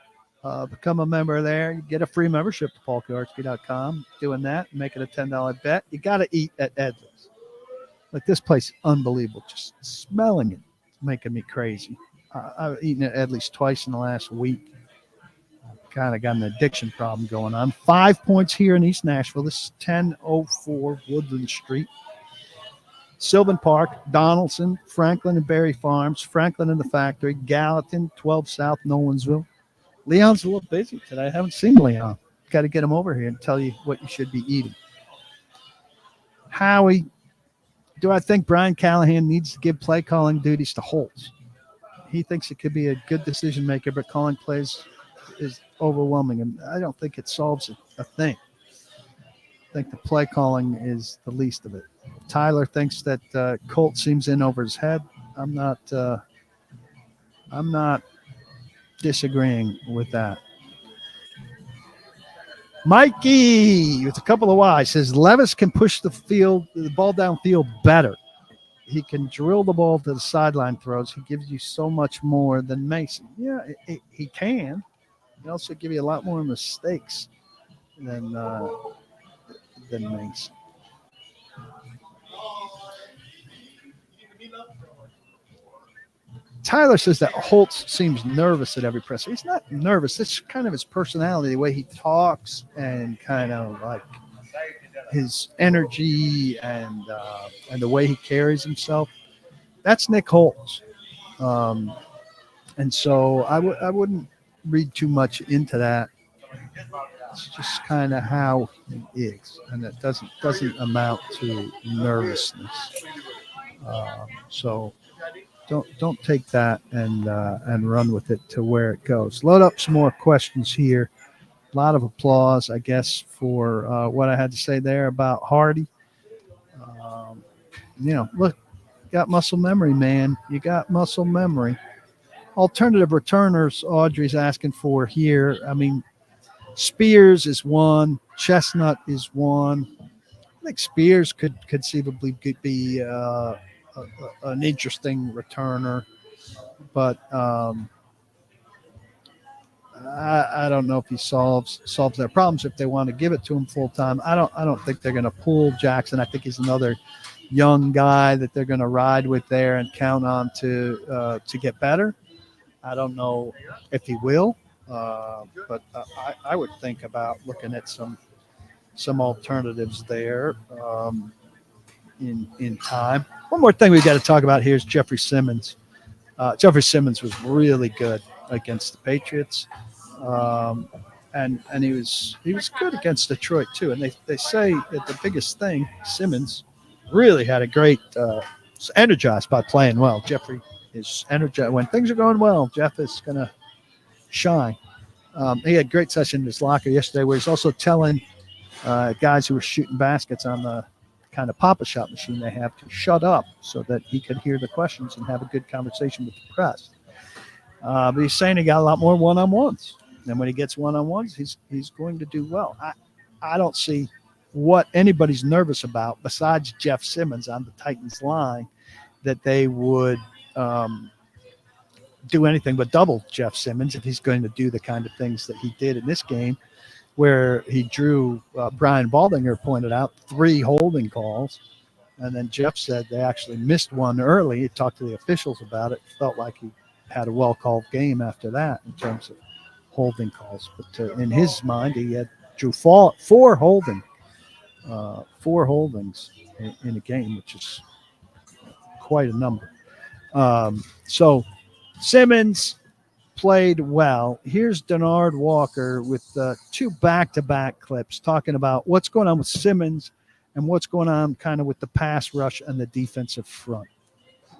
Become a member there. You get a free membership to PaulKuharsky.com. Doing that, make it a $10 bet. You got to eat at Edleys. Like, this place is unbelievable. Just smelling it. It's making me crazy. I've eaten at Edleys twice in the last week. Kind of got an addiction problem going on. 5 points here in East Nashville. This is 1004 Woodland Street. Sylvan Park, Donaldson, Franklin and Berry Farms, Franklin and the Factory, Gallatin, 12 South Nolensville. Leon's a little busy today. I haven't seen Leon. Got to get him over here and tell you what you should be eating. Howie, do I think Brian Callahan needs to give play calling duties to Holtz? He thinks it could be a good decision maker, but calling plays is overwhelming, and I don't think it solves a thing. I think the play calling is the least of it. Tyler thinks that Colt seems in over his head. I'm not disagreeing with that. Mikey with a couple of Y's says Levis can push the ball downfield better. He can drill the ball to the sideline throws. He gives you so much more than Mason. Yeah, he can. He also give you a lot more mistakes than Mason. Tyler says that Holtz seems nervous at every presser. He's not nervous. It's kind of his personality, the way he talks and kind of like his energy and the way he carries himself. That's Nick Holtz. And so I wouldn't read too much into that. It's just kind of how he is, and it doesn't amount to nervousness. So don't take that and run with it to where it goes. Load up some more questions here. A lot of applause, I guess, for what I had to say there about Hardy. Look, got muscle memory, man. You got muscle memory. Alternative returners, Audrey's asking for here. I mean, Spears is one. Chestnut is one. I think Spears could conceivably be an interesting returner, but I don't know if he solves their problems if they want to give it to him full time. I don't think they're going to pull Jackson. I think he's another young guy that they're going to ride with there and count on to get better. I don't know if he will, but I would think about looking at some alternatives there in time. One more thing we've got to talk about here is Jeffery Simmons. Jeffery Simmons was really good against the Patriots, and he was good against Detroit too. And they say that the biggest thing, Simmons really had a great energized by playing well. Jeffrey is energized when things are going well. Jeff is going to shine. He had a great session in his locker yesterday where he's also telling guys who were shooting baskets on the kind of pop-up shot machine they have to shut up so that he could hear the questions and have a good conversation with the press. But he's saying he got a lot more one-on-ones. And when he gets one-on-ones, he's going to do well. I don't see what anybody's nervous about besides Jeff Simmons on the Titans line that they would do anything but double Jeff Simmons if he's going to do the kind of things that he did in this game, where he drew, Brian Baldinger pointed out, 3 holding calls. And then Jeff said they actually missed one early. He talked to the officials about it. Felt like he had a well-called game after that in terms of holding calls. But in his mind, he drew 4 holdings in a game, which is quite a number. So Simmons played well. Here's Denard Walker with 2 back-to-back clips talking about what's going on with Simmons and what's going on kind of with the pass rush and the defensive front.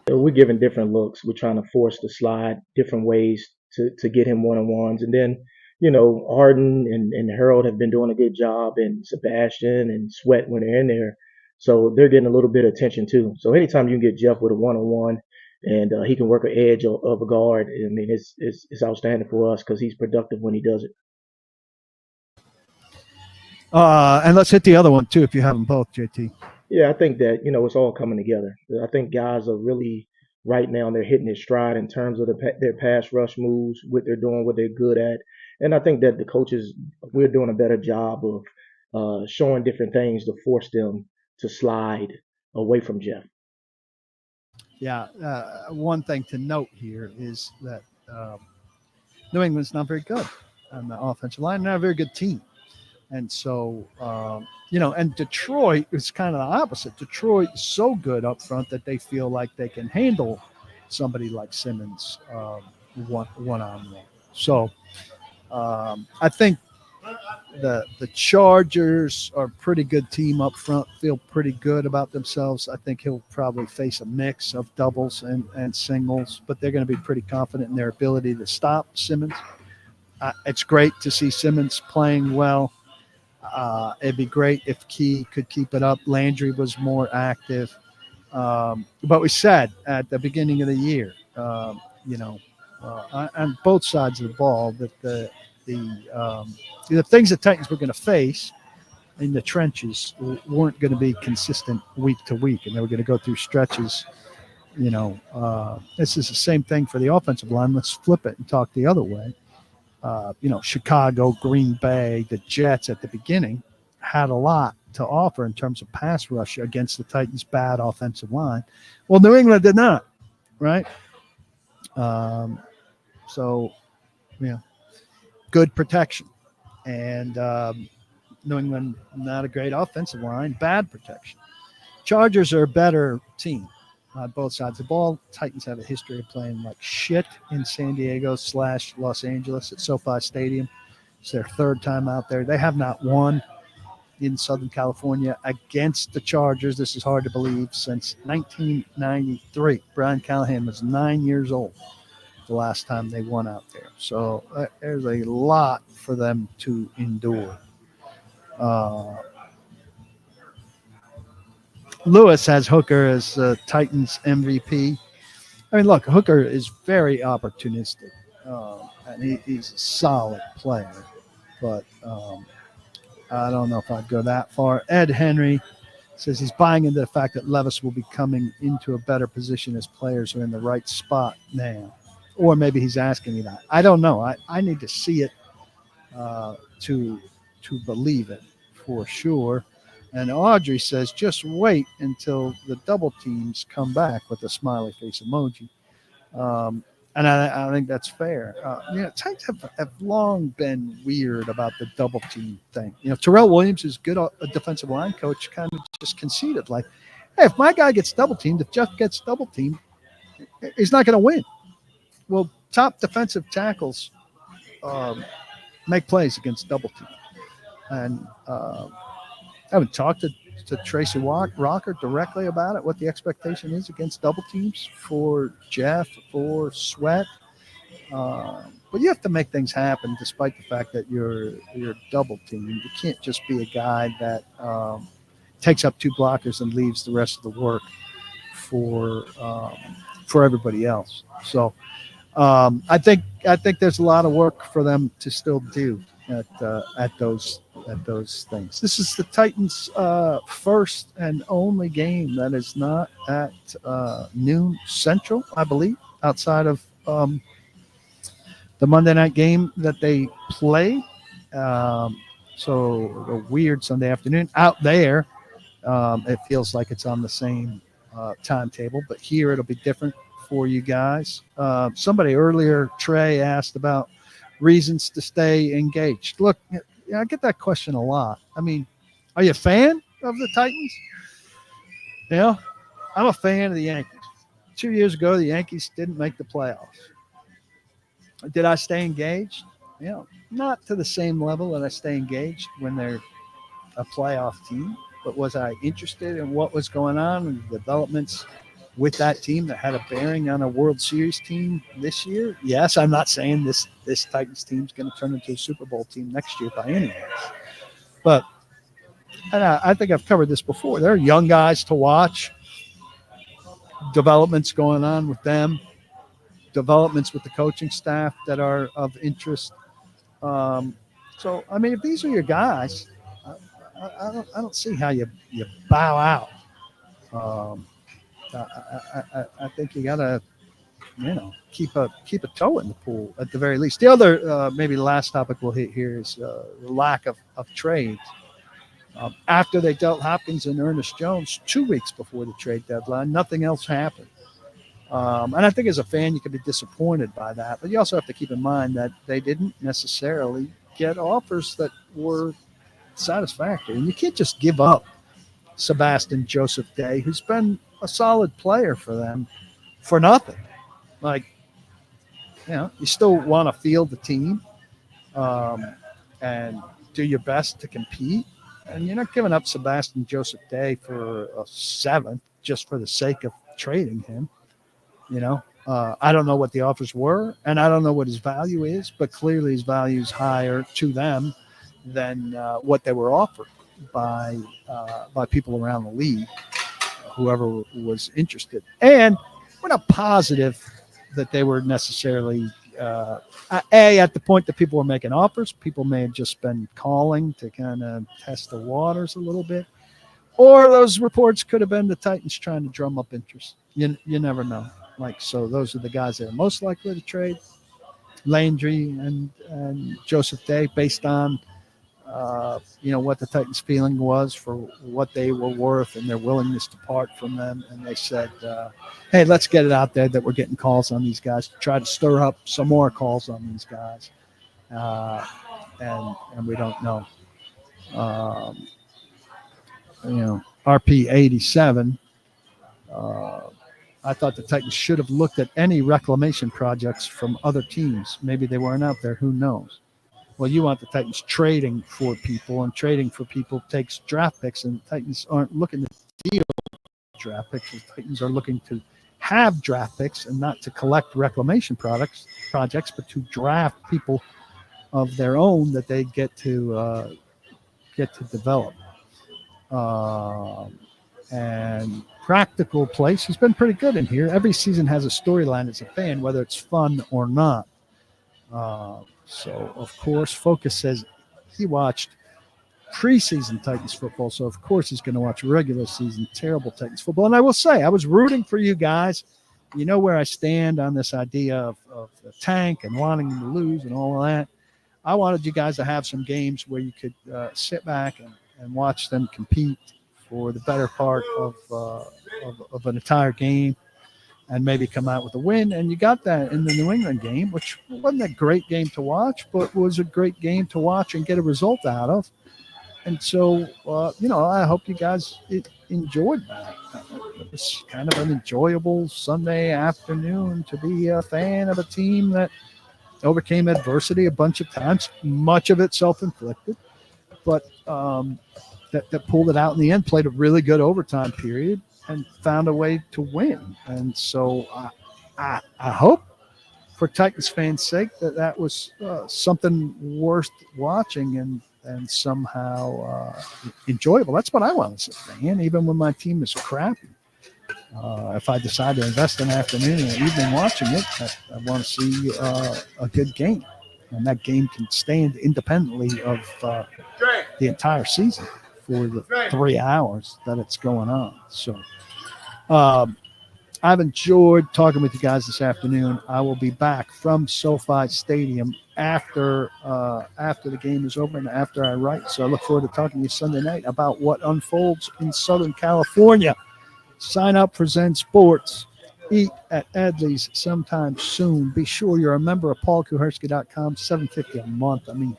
We're giving different looks. We're trying to force the slide different ways to get him one-on-ones. And then, Harden and Harold have been doing a good job, and Sebastian and Sweat when they're in there. So they're getting a little bit of attention too. So anytime you can get Jeff with a one-on-one and he can work an edge of a guard, I mean, it's outstanding for us because he's productive when he does it. And let's hit the other one too, if you have them both, JT. Yeah, I think that, it's all coming together. I think guys are really, right now, they're hitting their stride in terms of their pass rush moves, what they're doing, what they're good at. And I think that the coaches, we're doing a better job of showing different things to force them to slide away from Jeff. Yeah, one thing to note here is that New England's not very good on the offensive line. They're not a very good team. And so, and Detroit is kind of the opposite. Detroit is so good up front that they feel like they can handle somebody like Simmons one-on-one. So I think the Chargers are a pretty good team up front, feel pretty good about themselves. I think he'll probably face a mix of doubles and singles, but they're going to be pretty confident in their ability to stop Simmons. It's great to see Simmons playing well. It'd be great if Key could keep it up. Landry was more active. But we said at the beginning of the year, on both sides of the ball, that the the things the Titans were going to face in the trenches weren't going to be consistent week to week, and they were going to go through stretches. This is the same thing for the offensive line. Let's flip it and talk the other way. Chicago, Green Bay, the Jets at the beginning had a lot to offer in terms of pass rush against the Titans' bad offensive line. Well, New England did not, right? Good protection. And New England, not a great offensive line, bad protection. Chargers are a better team on both sides of the ball. Titans have a history of playing like shit in San Diego / Los Angeles at SoFi Stadium. It's their third time out there. They have not won in Southern California against the Chargers. This is hard to believe, since 1993. Brian Callahan was 9 years old the last time they won out there. So there's a lot for them to endure. Lewis has Hooker as Titans MVP. I mean, look, Hooker is very opportunistic, and he's a solid player. But I don't know if I'd go that far. Ed Henry says he's buying into the fact that Levis will be coming into a better position as players are in the right spot now. Or maybe he's asking me that. I don't know. I need to see it to believe it for sure. And Audrey says, just wait until the double teams come back, with a smiley face emoji. And I think that's fair. Titans have long been weird about the double team thing. Terrell Williams is good, a defensive line coach, kind of just conceded, like, hey, if my guy gets double teamed, if Jeff gets double teamed, he's not going to win. Well, top defensive tackles make plays against double team. And I haven't talked to Tracy Rocker directly about it, what the expectation is against double teams for Jeff, for Sweat. But you have to make things happen despite the fact that you're double teamed. You can't just be a guy that takes up two blockers and leaves the rest of the work for everybody else. So I think there's a lot of work for them to still do at those things. This is the Titans' first and only game that is not at noon Central, I believe, outside of the Monday night game that they play. So a weird Sunday afternoon. Out there, it feels like it's on the same timetable, but here it'll be different for you guys. Somebody earlier, Trey, asked about reasons to stay engaged. Look, I get that question a lot. I mean, are you a fan of the Titans? I'm a fan of the Yankees. 2 years ago, the Yankees didn't make the playoffs. Did I stay engaged? Not to the same level that I stay engaged when they're a playoff team, but was I interested in what was going on and the developments with that team that had a bearing on a World Series team this year? Yes, I'm not saying this Titans team is going to turn into a Super Bowl team next year by any means. But I think I've covered this before. They're young guys to watch. Developments going on with them. Developments with the coaching staff that are of interest. So, I mean, if these are your guys, I don't see how you bow out. I think you gotta, keep a toe in the pool at the very least. The other, maybe the last topic we'll hit here is the lack of trades. After they dealt Hopkins and Ernest Jones 2 weeks before the trade deadline, nothing else happened. And I think as a fan, you could be disappointed by that, but you also have to keep in mind that they didn't necessarily get offers that were satisfactory, and you can't just give up Sebastian Joseph Day, who's been a solid player for them, for nothing. Like, you still want to field the team and do your best to compete. And you're not giving up Sebastian Joseph Day for a seventh just for the sake of trading him. I don't know what the offers were, and I don't know what his value is, but clearly his value is higher to them than what they were offered by people around the league, whoever was interested. And we're not positive that they were necessarily at the point that people were making offers, people may have just been calling to kind of test the waters a little bit. Or those reports could have been the Titans trying to drum up interest. You never know. So those are the guys that are most likely to trade. Landry and Joseph Day, based on what the Titans' feeling was for what they were worth and their willingness to part from them. And they said, hey, let's get it out there that we're getting calls on these guys to try to stir up some more calls on these guys. And we don't know. RP 87. I thought the Titans should have looked at any reclamation projects from other teams. Maybe they weren't out there. Who knows? Well, you want the Titans trading for people, and trading for people takes draft picks, and the Titans aren't looking to deal draft picks. The Titans are looking to have draft picks and not to collect reclamation projects, but to draft people of their own that they get to develop. And Practical Place has been pretty good in here. Every season has a storyline as a fan, whether it's fun or not. So, of course, Focus says he watched preseason Titans football, so of course he's going to watch regular season terrible Titans football. And I will say, I was rooting for you guys. You know where I stand on this idea of the tank and wanting them to lose and all of that. I wanted you guys to have some games where you could sit back and watch them compete for the better part of an entire game and maybe come out with a win. And you got that in the New England game, which wasn't a great game to watch, but was a great game to watch and get a result out of. And so, I hope you guys enjoyed that. It was kind of an enjoyable Sunday afternoon to be a fan of a team that overcame adversity a bunch of times, much of it self-inflicted, but that pulled it out in the end, played a really good overtime period, and found a way to win. And so I hope, for Titans fans' sake, that was something worth watching and somehow enjoyable. That's what I want as a fan, even when my team is crappy. If I decide to invest an afternoon and evening watching it, I want to see a good game. And that game can stand independently of the entire season for the 3 hours that it's going on. So I've enjoyed talking with you guys this afternoon. I will be back from SoFi Stadium after the game is over and after I write. So I look forward to talking to you Sunday night about what unfolds in Southern California. Sign up for Zen Sports. Eat at Edleys sometime soon. Be sure you're a member of PaulKuharsky.com, $7.50 a month. I mean,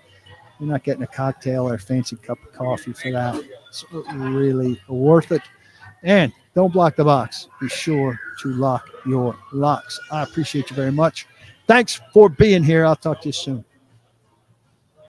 you're not getting a cocktail or a fancy cup of coffee for that. It's really worth it. And don't block the box. Be sure to lock your locks. I appreciate you very much. Thanks for being here. I'll talk to you soon.